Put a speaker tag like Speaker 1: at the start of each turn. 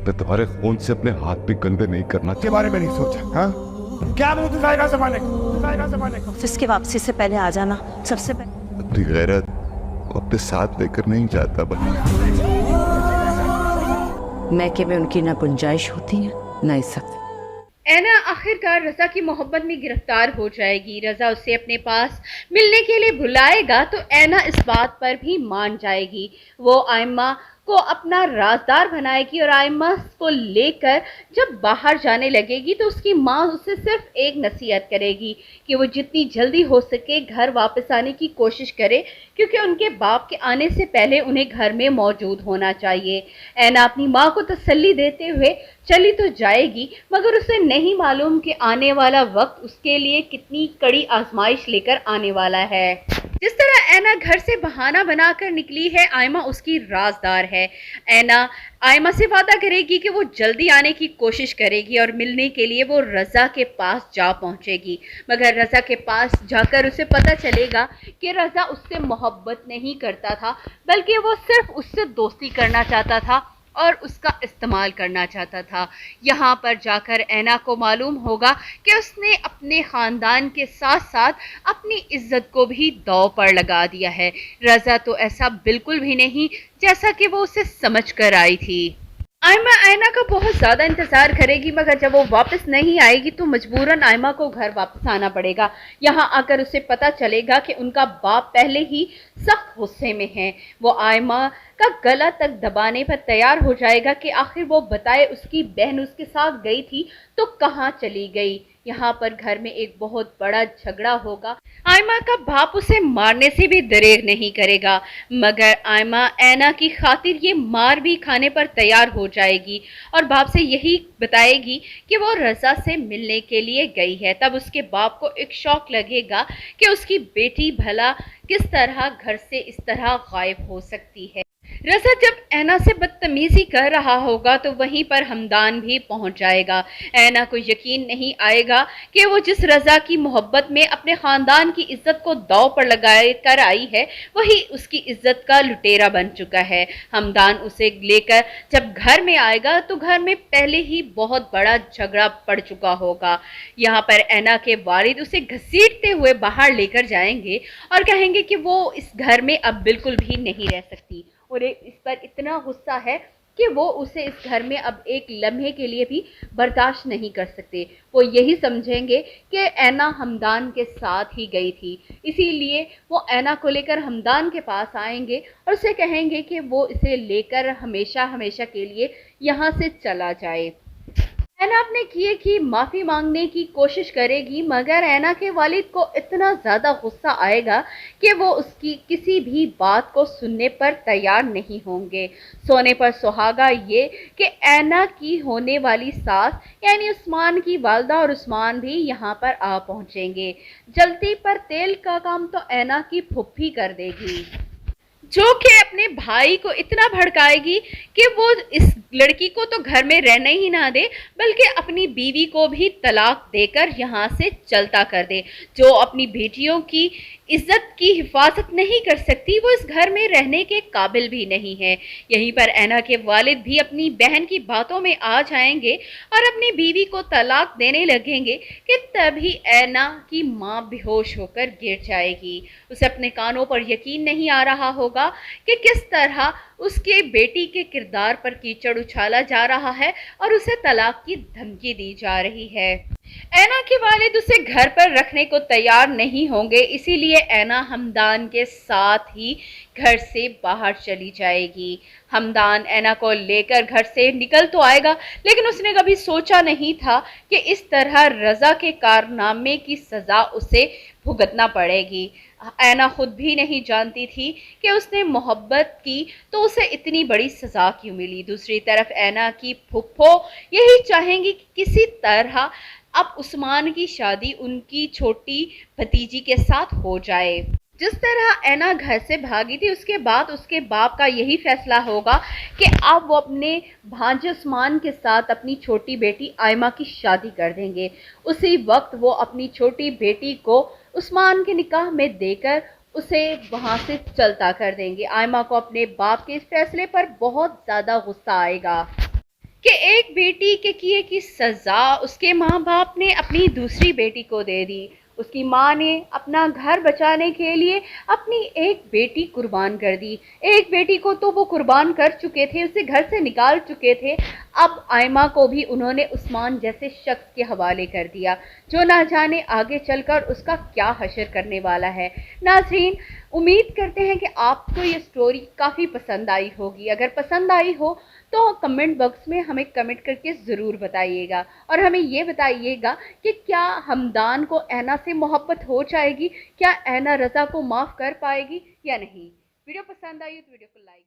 Speaker 1: मैं तुम्हारे खून से अपने हाथ भी गंदे नहीं करना
Speaker 2: के बारे में नहीं सोचा। हाँ, क्या मुंह दिखाएगा जमाने को?
Speaker 3: ऑफिस की वापसी से पहले आ जाना। सबसे पहले
Speaker 1: अपनी गैरत अपने साथ लेकर नहीं जाता बस।
Speaker 3: मैके में उनकी ना गुंजाइश होती है ना इज्जत।
Speaker 4: ऐना आखिरकार रज़ा की मोहब्बत में गिरफ्तार हो जाएगी। रज़ा उसे अपने पास मिलने के लिए बुलाएगा तो ऐना इस बात पर भी मान जाएगी। वो आयम्मा को अपना राजदार बनाएगी और आयम्मा को लेकर जब बाहर जाने लगेगी तो उसकी माँ उसे सिर्फ एक नसीहत करेगी कि वो जितनी जल्दी हो सके घर वापस आने की कोशिश करे, क्योंकि उनके बाप के आने से पहले उन्हें घर में मौजूद होना चाहिए। ऐना अपनी माँ को तसल्ली देते हुए चली तो जाएगी, मगर उसे नहीं मालूम कि आने वाला वक्त उसके लिए कितनी कड़ी आजमाइश लेकर आने वाला है। जिस तरह ऐना घर से बहाना बनाकर निकली है, आयमा उसकी राजदार है। ऐना आयमा से वादा करेगी कि वो जल्दी आने की कोशिश करेगी और मिलने के लिए वो रज़ा के पास जा पहुंचेगी, मगर रज़ा के पास जाकर उसे पता चलेगा कि रज़ा उससे मोहब्बत नहीं करता था, बल्कि वो सिर्फ उससे दोस्ती करना चाहता था और उसका इस्तेमाल करना चाहता था। यहाँ पर जाकर ऐना को मालूम होगा कि उसने अपने ख़ानदान के साथ साथ अपनी इज्जत को भी दांव पर लगा दिया है। रज़ा तो ऐसा बिल्कुल भी नहीं जैसा कि वो उसे समझ कर आई थी। आयमा आयना का बहुत ज़्यादा इंतज़ार करेगी, मगर जब वो वापस नहीं आएगी तो मजबूरन आयमा को घर वापस आना पड़ेगा। यहाँ आकर उसे पता चलेगा कि उनका बाप पहले ही सख्त गुस्से में है। वो आयमा का गला तक दबाने पर तैयार हो जाएगा कि आखिर वो बताए उसकी बहन उसके साथ गई थी तो कहाँ चली गई। यहाँ पर घर में एक बहुत बड़ा झगड़ा होगा। आयमा का बाप उसे मारने से भी दरेर नहीं करेगा, मगर आयमा ऐना की खातिर ये मार भी खाने पर तैयार हो जाएगी और बाप से यही बताएगी कि वो रज़ा से मिलने के लिए गई है। तब उसके बाप को एक शौक लगेगा कि उसकी बेटी भला किस तरह घर से इस तरह गायब हो सकती है। रज़ा जब ऐना से बदतमीजी कर रहा होगा तो वहीं पर हमदान भी पहुंच जाएगा। ऐना को यकीन नहीं आएगा कि वो जिस रज़ा की मोहब्बत में अपने ख़ानदान की इज्जत को दांव पर लगाए कर आई है, वही उसकी इज्जत का लुटेरा बन चुका है। हमदान उसे लेकर जब घर में आएगा तो घर में पहले ही बहुत बड़ा झगड़ा पड़ चुका होगा। यहाँ पर ऐना के वालिद उसे घसीटते हुए बाहर लेकर जाएंगे और कहेंगे कि वो इस घर में अब बिल्कुल भी नहीं रह सकती और इस पर इतना गुस्सा है कि वो उसे इस घर में अब एक लम्हे के लिए भी बर्दाश्त नहीं कर सकते। वो यही समझेंगे कि ऐना हमदान के साथ ही गई थी, इसीलिए वो ऐना को लेकर हमदान के पास आएंगे और उसे कहेंगे कि वो इसे लेकर हमेशा हमेशा के लिए यहाँ से चला जाए। ऐना अपने किए की माफ़ी मांगने की कोशिश करेगी, मगर ऐना के वालिद को इतना ज़्यादा गुस्सा आएगा कि वो उसकी किसी भी बात को सुनने पर तैयार नहीं होंगे। सोने पर सुहागा ये कि ऐना की होने वाली सास यानी उस्मान की वालदा और उस्मान भी यहाँ पर आ पहुँचेंगे। जलती पर तेल का काम तो ऐना की फुफ्फी कर देगी, जो कि अपने भाई को इतना भड़काएगी कि वो इस लड़की को तो घर में रहने ही ना दे, बल्कि अपनी बीवी को भी तलाक देकर यहाँ से चलता कर दे। जो अपनी बेटियों की इज्जत की हिफाजत नहीं कर सकती, वो इस घर में रहने के काबिल भी नहीं है। यहीं पर ऐना के वालिद भी अपनी बहन की बातों में आ जाएंगे और अपनी बीवी को तलाक देने लगेंगे कि तभी ऐना की माँ बेहोश होकर गिर जाएगी। उसे अपने कानों पर यकीन नहीं आ रहा होगा कि किस तरह उसके बेटी के किरदार पर कीचड़ उछाला जा रहा है और उसे तलाक की धमकी दी जा रही है। ऐना के वालिद उसे घर पर रखने को तैयार नहीं होंगे, इसीलिए ऐना हमदान के साथ ही घर से बाहर चली जाएगी। हमदान ऐना को लेकर घर से निकल तो आएगा, लेकिन उसने कभी सोचा नहीं था कि इस तरह रज़ा के कारनामे की सज़ा उसे भुगतना पड़ेगी। ऐना खुद भी नहीं जानती थी कि उसने मोहब्बत की तो उसे इतनी बड़ी सज़ा क्यों मिली। दूसरी तरफ ऐना की फुफ्फो यही चाहेंगी कि किसी तरह अब उस्मान की शादी उनकी छोटी भतीजी के साथ हो जाए। जिस तरह ऐना घर से भागी थी, उसके बाद उसके बाप का यही फैसला होगा कि अब वो अपने भांजे उस्मान के साथ अपनी छोटी बेटी आयमा की शादी कर देंगे। उसी वक्त वो अपनी छोटी बेटी को उस्मान के निकाह में देकर उसे वहाँ से चलता कर देंगे। आयमा को अपने बाप के इस फैसले पर बहुत ज़्यादा गुस्सा आएगा। کہ ایک بیٹی کے کیے کی سزا اس کے ماں باپ نے اپنی دوسری بیٹی کو دے دی. اس کی ماں نے اپنا گھر بچانے کے لیے اپنی ایک بیٹی قربان کر دی. ایک بیٹی کو تو وہ قربان کر چکے تھے, اسے گھر سے نکال چکے تھے, اب آئمہ کو بھی انہوں نے عثمان جیسے شخص کے حوالے کر دیا جو نہ جانے آگے چل کر اس کا کیا حشر کرنے والا ہے. ناظرین, امید کرتے ہیں کہ آپ کو یہ سٹوری کافی پسند آئی ہوگی. اگر پسند آئی ہو تو کمنٹ باکس میں ہمیں کمنٹ کر کے ضرور بتائیے گا, اور ہمیں یہ بتائیے گا کہ کیا ہمدان کو اینا سے محبت ہو جائے گی, کیا اینا رضا کو معاف کر پائے گی یا نہیں. ویڈیو پسند آئی تو ویڈیو کو لائک